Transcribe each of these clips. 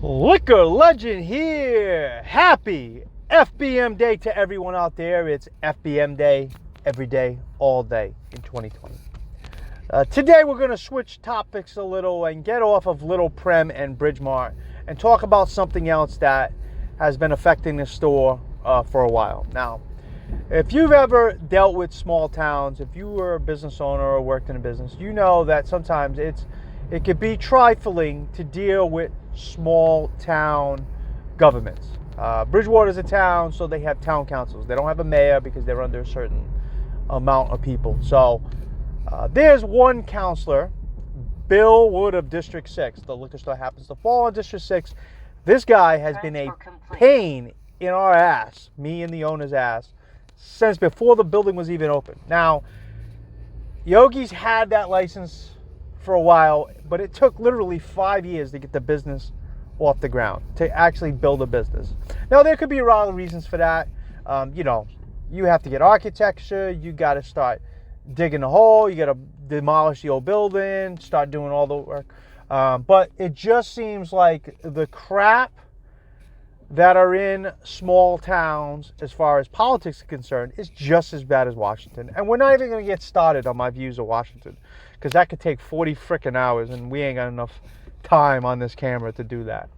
Liquor legend here. Happy FBM Day to everyone out there. It's FBM Day every day, all day in 2020. Today we're going to switch topics a little and get off of Little Prem and Bridgemart and talk about something else that has been affecting the store for a while. Now, if you've ever dealt with small towns, if you were a business owner or worked in a business, you know that sometimes it could be trifling to deal with small town governments. Bridgewater is a town, so they have town councils. They don't have a mayor because they're under a certain amount of people. So there's one counselor, Bill Wood of District 6. The liquor store happens to fall in District 6. This guy has been a pain in our ass, me and the owner's ass, since before the building was even open. Now, Yogi's had that license for a while, but it took literally 5 years to get the business off the ground, to actually build a business. Now, there could be a lot of reasons for that. You have to get architecture, you got to start digging a hole, you got to demolish the old building, start doing all the work. But it just seems like the crap that are in small towns as far as politics is concerned is just as bad as Washington. And we're not even going to get started on my views of Washington, because that could take 40 freaking hours, and we ain't got enough time on this camera to do that.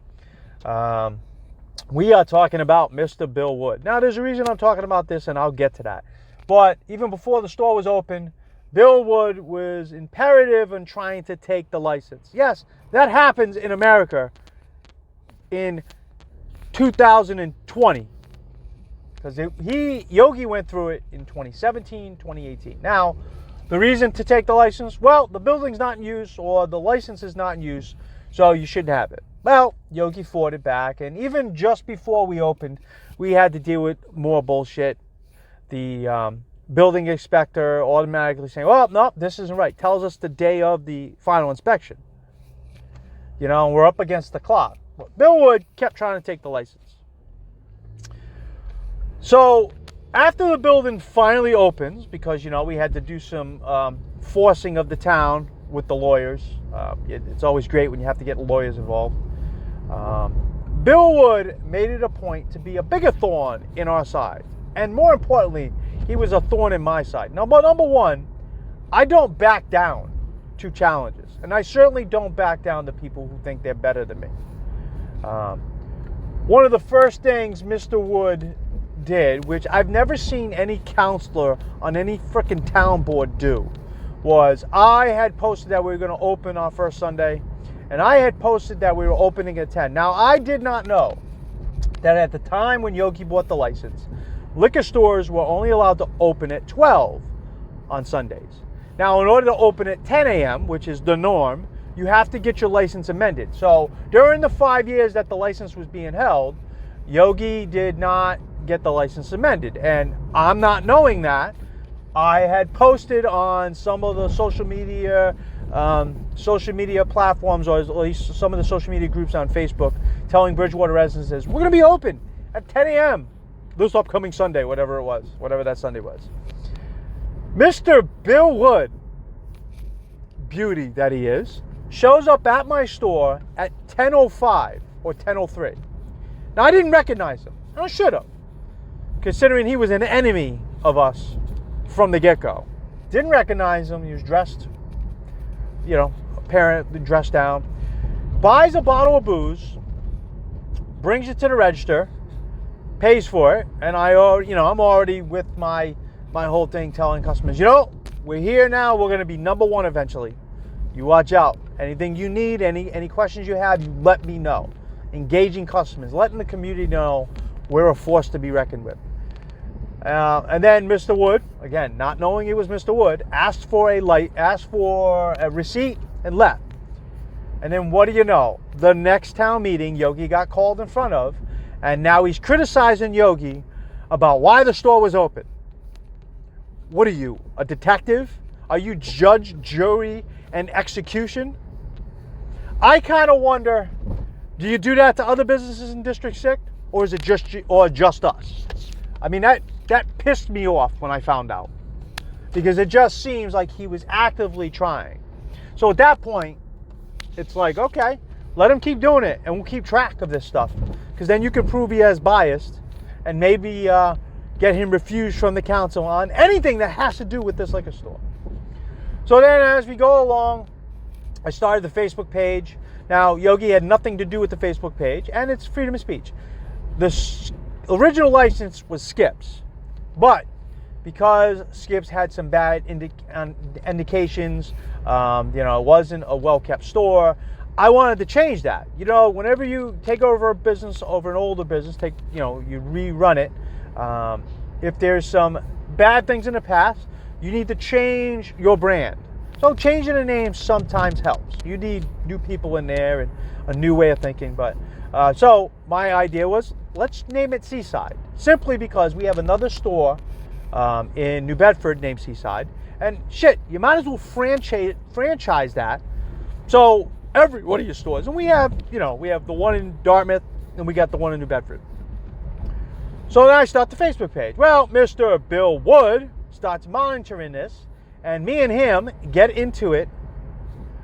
We are talking about Mr. Bill Wood. Now, there's a reason I'm talking about this, and I'll get to that. But even before the store was open, Bill Wood was imperative in trying to take the license. Yes, that happens in America in 2020. Because Yogi went through it in 2017, 2018. Now, the reason to take the license, well, the building's not in use or the license is not in use, so you shouldn't have it. Well, Yogi fought it back, and even just before we opened, we had to deal with more bullshit. The building inspector automatically saying, oh, no, this isn't right. Tells us the day of the final inspection. You know, we're up against the clock. But Bill Wood kept trying to take the license. So after the building finally opens, because, we had to do some forcing of the town with the lawyers. It's always great when you have to get lawyers involved. Bill Wood made it a point to be a bigger thorn in our side. And more importantly, he was a thorn in my side. Number one, I don't back down to challenges. And I certainly don't back down to people who think they're better than me. One of the first things Mr. Wood did, which I've never seen any counselor on any frickin' town board do, was I had posted that we were going to open our first Sunday, and I had posted that we were opening at 10. Now, I did not know that at the time when Yogi bought the license, liquor stores were only allowed to open at 12 on Sundays. Now, in order to open at 10 a.m., which is the norm, you have to get your license amended. So during the 5 years that the license was being held, Yogi did not get the license amended. And I'm not knowing that, I had posted on some of the social media platforms, or at least some of the social media groups on Facebook, telling Bridgewater residents, we're going to be open at 10 a.m. this upcoming Sunday, whatever that Sunday was. Mr. Bill Wood, beauty that he is, shows up at my store at 10:05 or 10:03. Now, I didn't recognize him. I should have, considering he was an enemy of us from the get-go. Didn't recognize him. He was dressed, apparently dressed down. Buys a bottle of booze, brings it to the register, pays for it, and I'm already with my whole thing telling customers, we're here now. We're going to be number one eventually. You watch out. Anything you need, any questions you have, you let me know. Engaging customers, letting the community know we're a force to be reckoned with. And then Mr. Wood, again, not knowing it was Mr. Wood, asked for a receipt and left. And then what do you know? The next town meeting Yogi got called in front of, and now he's criticizing Yogi about why the store was open. What are you, a detective? Are you judge, jury, and execution? I kind of wonder, do you do that to other businesses in District 6? Or is it just us? I mean, that pissed me off when I found out. Because it just seems like he was actively trying. So at that point, it's like, okay, let him keep doing it, and we'll keep track of this stuff. Because then you can prove he has biased, and maybe get him refused from the council on anything that has to do with this liquor store. So then as we go along, I started the Facebook page. Now, Yogi had nothing to do with the Facebook page, and it's freedom of speech. The original license was Skip's, but because Skip's had some bad indications, it wasn't a well-kept store, I wanted to change that. Whenever you take over a business, over an older business, you rerun it, if there's some bad things in the past, you need to change your brand. So changing the name sometimes helps. You need new people in there and a new way of thinking. But so my idea was, let's name it Seaside, simply because we have another store in New Bedford named Seaside, and shit, you might as well franchise that. So every one of your stores, and we have the one in Dartmouth, and we got the one in New Bedford. So then I start the Facebook page. Well, Mr. Bill Wood starts monitoring this, and me and him get into it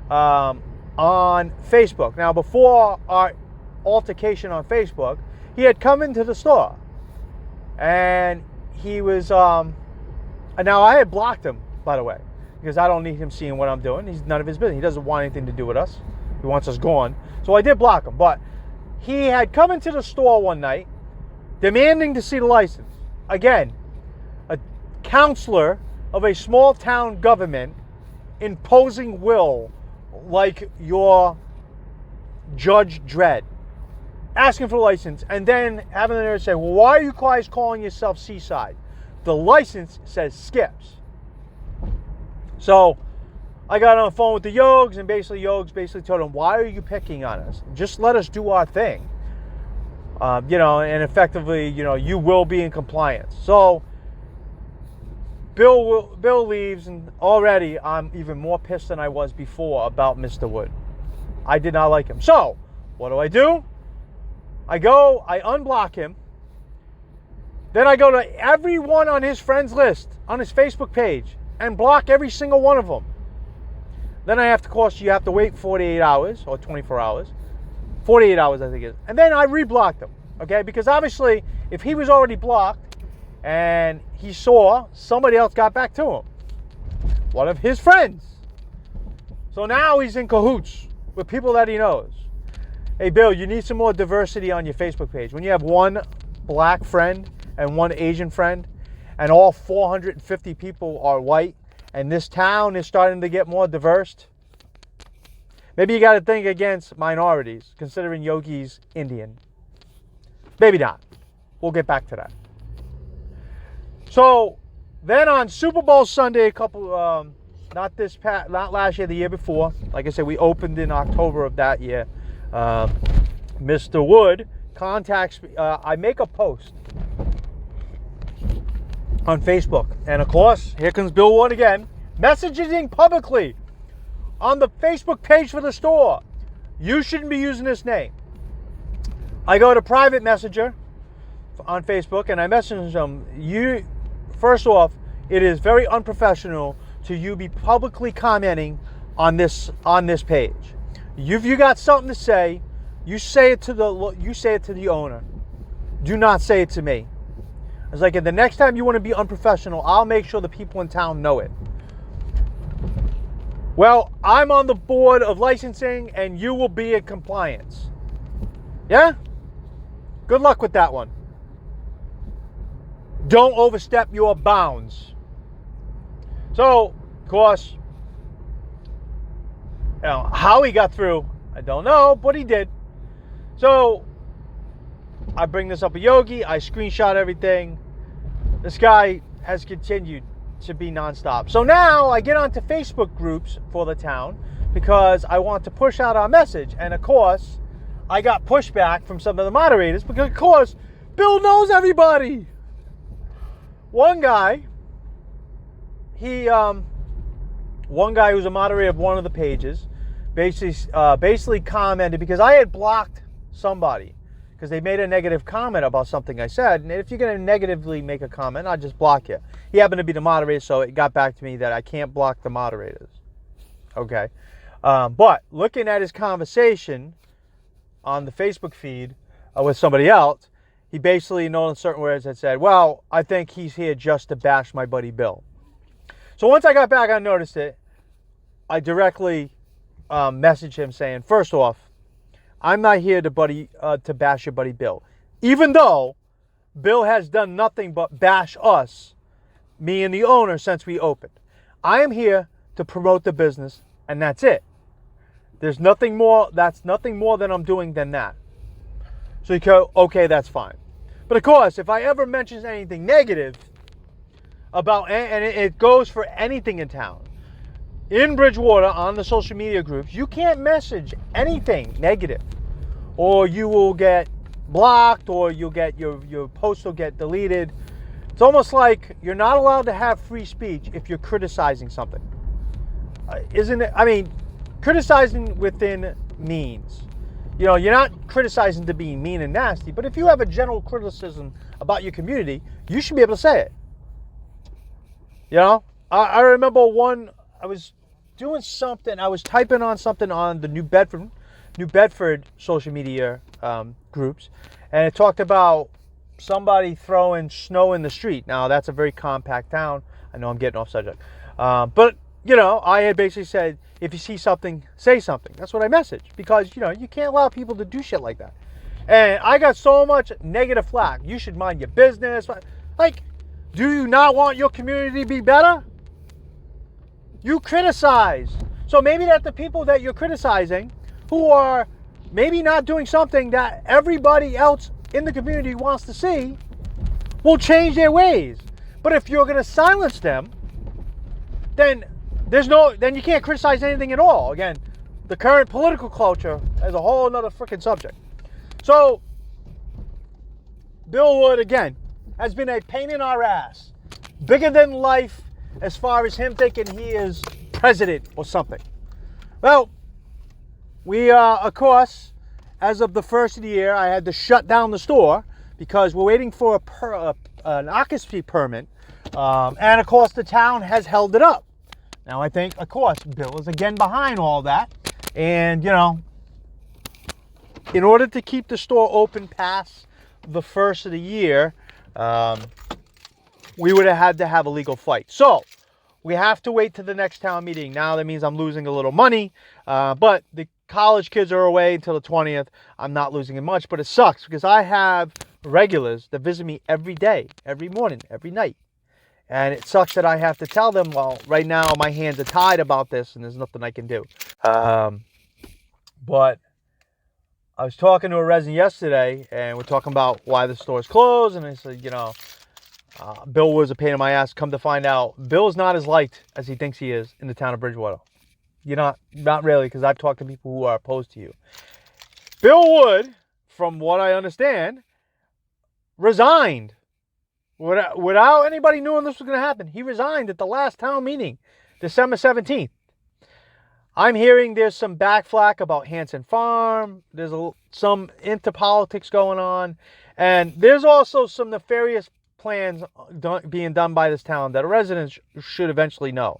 on Facebook. Now, before our altercation on Facebook, he had come into the store, and he was, and now I had blocked him, by the way, because I don't need him seeing what I'm doing. He's none of his business. He doesn't want anything to do with us. He wants us gone. So I did block him, but he had come into the store one night demanding to see the license. Again, a counselor of a small town government imposing will like your Judge Dredd, asking for a license, and then having the nerve to say, well, why are you guys calling yourself Seaside? The license says Skip's. So I got on the phone with the Yogs, and Yogs told him, why are you picking on us? Just let us do our thing. And effectively, you will be in compliance. So Bill leaves, and already I'm even more pissed than I was before about Mr. Wood. I did not like him. So what do? I unblock him. Then I go to everyone on his friends list, on his Facebook page, and block every single one of them. Then you have to wait 48 hours or 24 hours. 48 hours, I think it is. And then I reblocked him, okay? Because obviously, if he was already blocked and he saw somebody else got back to him, one of his friends. So now he's in cahoots with people that he knows. Hey, Bill, you need some more diversity on your Facebook page. When you have one black friend and one Asian friend, and all 450 people are white, and this town is starting to get more diverse, maybe you got to think against minorities, considering Yogi's Indian. Maybe not. We'll get back to that. So then on Super Bowl Sunday, not last year, the year before, like I said, we opened in October of that year. Mr. Wood contacts me. I make a post on Facebook, and of course, here comes Bill Wood again, messaging publicly on the Facebook page for the store, you shouldn't be using this name. I go to private messenger on Facebook, and I message them, first off, it is very unprofessional to you be publicly commenting on this page. If you got something to say, you say it to the owner. Do not say it to me. It's like, the next time you want to be unprofessional, I'll make sure the people in town know it. Well, I'm on the board of licensing, and you will be in compliance. Yeah? Good luck with that one. Don't overstep your bounds. So, of course, how he got through, I don't know, but he did. So I bring this up with Yogi. I screenshot everything. This guy has continued to be nonstop. So now I get onto Facebook groups for the town because I want to push out our message. And of course, I got pushback from some of the moderators because, of course, Bill knows everybody. One guy who's a moderator of one of the pages basically commented, because I had blocked somebody because they made a negative comment about something I said, and if you're going to negatively make a comment, I'll just block you. He happened to be the moderator, so it got back to me that I can't block the moderators. Okay. But looking at his conversation, on the Facebook feed with somebody else, he basically, in certain words, had said, well, I think he's here just to bash my buddy Bill. So once I got back, I noticed it. I directly messaged him saying, first off, I'm not here to bash your buddy Bill. Even though Bill has done nothing but bash us, me and the owner, since we opened. I am here to promote the business, and that's it. There's nothing more. That's nothing more than I'm doing than that. So you go, okay, that's fine. But of course, if I ever mention anything negative about, and it goes for anything in town, in Bridgewater on the social media groups, you can't message anything negative, or you will get blocked, or you'll get your post will get deleted. It's almost like you're not allowed to have free speech if you're criticizing something. Isn't it? I mean, criticizing within means. You're not criticizing to be mean and nasty, but if you have a general criticism about your community, you should be able to say it. I remember I was doing something, I was typing on something on the New Bedford social media groups, and it talked about somebody throwing snow in the street. Now, that's a very compact town. I know I'm getting off subject. But, I had basically said, if you see something, say something. That's what I messaged. Because, you can't allow people to do shit like that. And I got so much negative flack. You should mind your business. Like, do you not want your community to be better? You criticize. So maybe that the people that you're criticizing, who are maybe not doing something that everybody else in the community wants to see, will change their ways. But if you're going to silence them, then you can't criticize anything at all. Again, the current political culture is a whole other freaking subject. So, Bill Wood, again, has been a pain in our ass. Bigger than life as far as him thinking he is president or something. Well, we, of course, as of the first of the year, I had to shut down the store because we're waiting for an occupancy permit. And, of course, the town has held it up. Now, I think, of course, Bill is again behind all that. And, in order to keep the store open past the first of the year, we would have had to have a legal fight. So, we have to wait to the next town meeting. Now, that means I'm losing a little money. But the college kids are away until the 20th. I'm not losing it much, but it sucks because I have regulars that visit me every day, every morning, every night. And it sucks that I have to tell them, well, right now my hands are tied about this and there's nothing I can do. But I was talking to a resident yesterday and we're talking about why the store's closed. And I said, Bill was a pain in my ass. Come to find out, Bill's not as liked as he thinks he is in the town of Bridgewater. Not really, because I've talked to people who are opposed to you. Bill Wood, from what I understand, resigned. Without anybody knowing this was going to happen. He resigned at the last town meeting, December 17th. I'm hearing there's some backflack about Hanson Farm. There's some into politics going on. And there's also some nefarious plans being done by this town that residents should eventually know.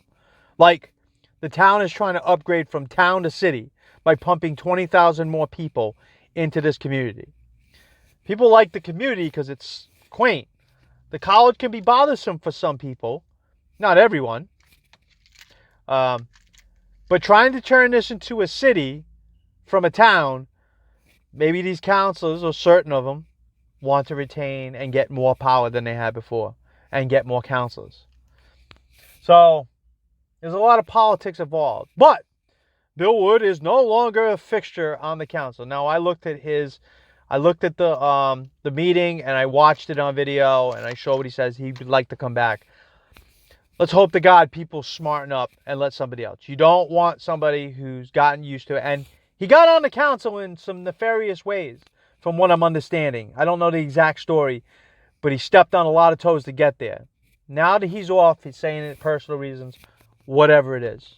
Like, the town is trying to upgrade from town to city by pumping 20,000 more people into this community. People like the community because it's quaint. The college can be bothersome for some people, not everyone. But trying to turn this into a city from a town, maybe these councilors, or certain of them, want to retain and get more power than they had before and get more councilors. So there's a lot of politics involved. But Bill Wood is no longer a fixture on the council. Now, I looked at the meeting and I watched it on video and I showed what he says. He would like to come back. Let's hope to God people smarten up and let somebody else. You don't want somebody who's gotten used to it. And he got on the council in some nefarious ways, from what I'm understanding. I don't know the exact story, but he stepped on a lot of toes to get there. Now that he's off, he's saying it personal reasons, whatever it is.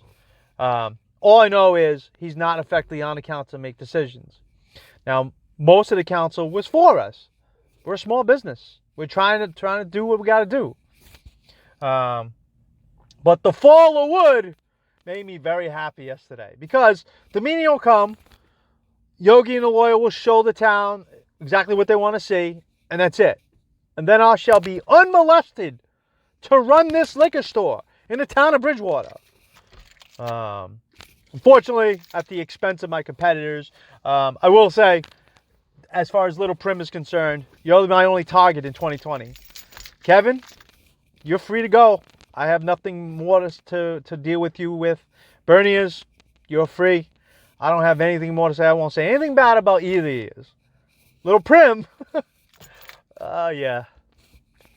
All I know is he's not effectively on the council to make decisions. Now, most of the council was for us. We're a small business. We're trying to do what we got to do. But the fall of Wood made me very happy yesterday because the meeting will come. Yogi and the lawyer will show the town exactly what they want to see, and that's it. And then I shall be unmolested to run this liquor store in the town of Bridgewater. Unfortunately, at the expense of my competitors. I will say, as far as Little Prim is concerned, you're my only target in 2020. Kevin, you're free to go. I have nothing more to deal with you with. Berniers, you're free. I don't have anything more to say. I won't say anything bad about either of these. Little Prim, yeah.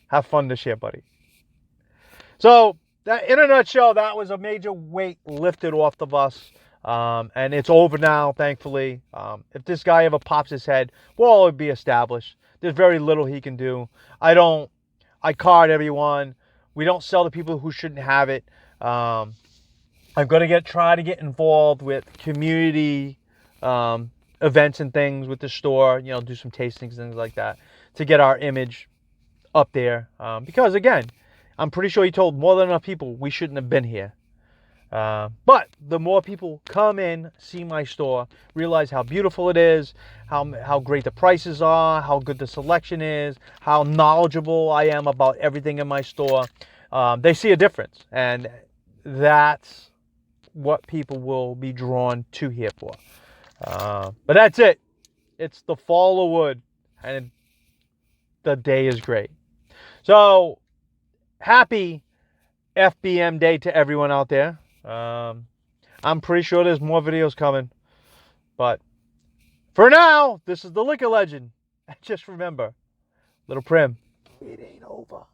Have fun this year, buddy. So, in a nutshell, that was a major weight lifted off of us. And it's over now, thankfully. If this guy ever pops his head, we'll all be established. There's very little he can do. I card everyone. We don't sell to people who shouldn't have it. I'm going to try to get involved with community events and things with the store. You know, do some tastings, things like that, to get our image up there. Because, again, I'm pretty sure he told more than enough people we shouldn't have been here. But the more people come in, see my store, realize how beautiful it is, how great the prices are, how good the selection is, how knowledgeable I am about everything in my store, they see a difference. And that's what people will be drawn to here for. But that's it. It's the fall of wood, and the day is great. So, happy FBM Day to everyone out there. I'm pretty sure there's more videos coming. But for now, this is the Liquor Legend. Just remember, Little Prim, it ain't over.